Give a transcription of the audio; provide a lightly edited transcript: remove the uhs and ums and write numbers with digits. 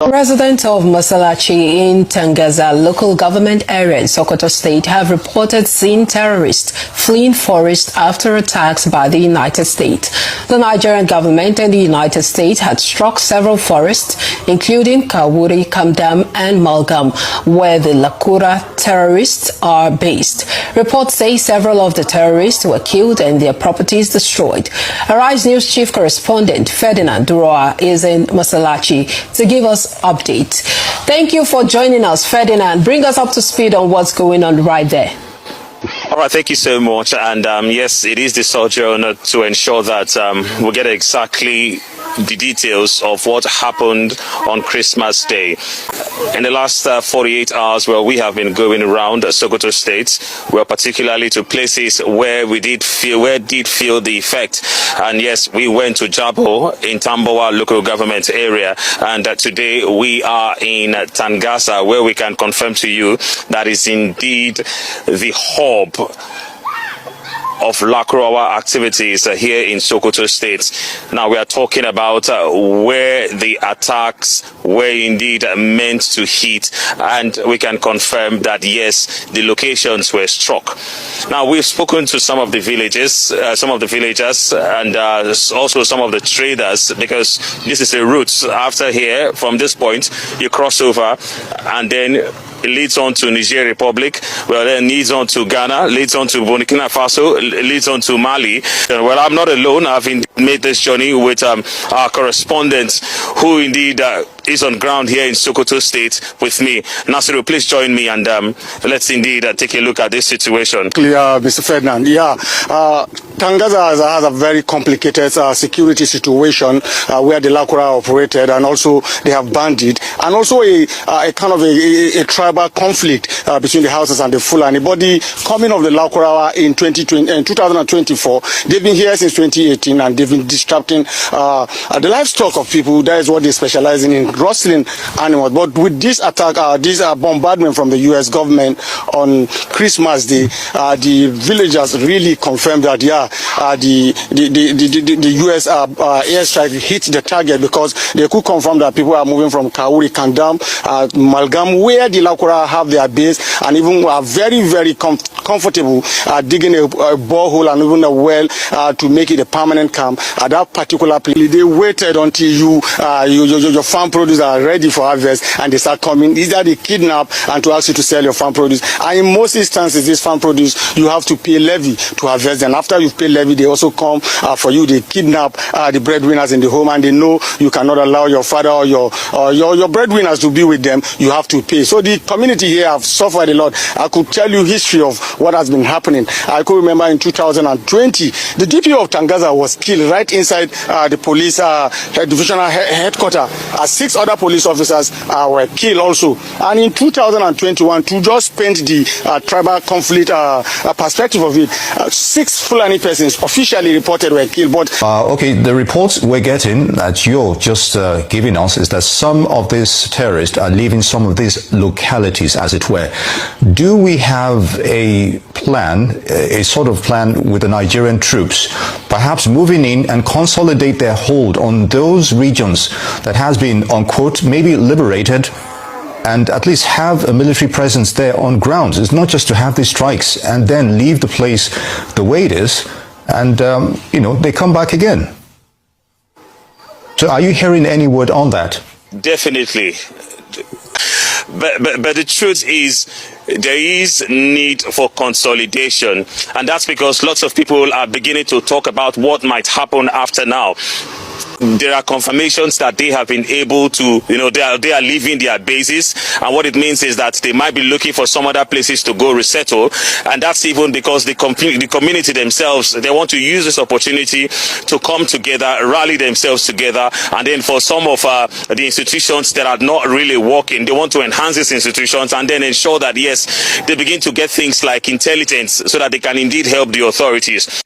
Residents of Masalachi in Tangaza local government area in Sokoto State have reported seeing terrorists fleeing forest after attacks by the United States. The Nigerian government and the United States had struck several forests, including Kawuri, Kamdam and Malgam, where the Lakura terrorists are based. Reports say several of the terrorists were killed and their properties destroyed. Arise News Chief Correspondent Ferdinand Duroa is in Masalachi to give us update. Thank you for joining us, Ferdinand. Bring us up to speed on what's going on right there. All right, thank you so much. And yes, it is the sojourner to ensure that we get exactly the details of what happened on Christmas Day. In the last 48 hours, well, we have been going around Sokoto State, well, particularly to places where did feel the effect. And yes, we went to Jabo in Tambowa local government area, and today we are in Tangaza, where we can confirm to you that is indeed the hub of Lakurawa activities here in Sokoto State. Now we are talking about where the attacks were indeed meant to hit, and we can confirm that yes, the locations were struck. Now we've spoken to some of the villagers, and also some of the traders, because this is a route. After here, from this point, you cross over, and then it leads on to Niger Republic, well then leads on to Ghana, leads on to Burkina Faso, leads on to Mali. Well, I'm not alone. I've made this journey with our correspondent, who indeed is on ground here in Sokoto State with me. Nasiru, please join me, and let's indeed take a look at this situation. Mr. Ferdinand, Tangaza has a very complicated security situation where the Lakura operated, and also they have bandit, and also a kind of a tribal conflict between the houses and the Fulani. But the coming of the Lakura in 2024, they've been here since 2018, and they've been disrupting the livestock of people. That is what they specialize in rustling animals. But with this attack, this bombardment from the U.S. government on Christmas Day, the villagers really confirmed that the U.S. airstrike hit the target, because they could confirm that people are moving from Kawuri, Kandam, Malgam, where the Lakura have their base, and even are very, very comfortable digging a borehole and even a well to make it a permanent camp at that particular place. They waited until your farm produce are ready for harvest, and they start coming. Either they kidnap and to ask you to sell your farm produce, and in most instances, this farm produce you have to pay levy to harvest. And after you pay levy, they also come for you. They kidnap the breadwinners in the home, and they know you cannot allow your father or your breadwinners to be with them. You have to pay. So the community here have suffered a lot. I could tell you history of what has been happening. I could remember in 2020, the DPO of Tangaza was killed right inside the police divisional headquarters. 6 other police officers were killed also. And in 2021, to just paint the tribal conflict perspective of it, 6 Fulani persons officially reported were killed. But okay, the reports we're getting that you're just giving us is that some of these terrorists are leaving some of these localities, as it were. Do we have a plan, a sort of plan with the Nigerian troops, perhaps moving in and consolidate their hold on those regions that has been, unquote, maybe liberated, and at least have a military presence there on grounds? It's not just to have these strikes and then leave the place the way it is, and they come back again. So are you hearing any word on that? Definitely. But the truth is, there is need for consolidation, and that's because lots of people are beginning to talk about what might happen after now. There are confirmations that they have been able to, they are leaving their bases, and what it means is that they might be looking for some other places to go resettle, and that's even because the community themselves, they want to use this opportunity to come together, rally themselves together, and then for some of the institutions that are not really working, they want to enhance these institutions and then ensure that, yes, they begin to get things like intelligence so that they can indeed help the authorities.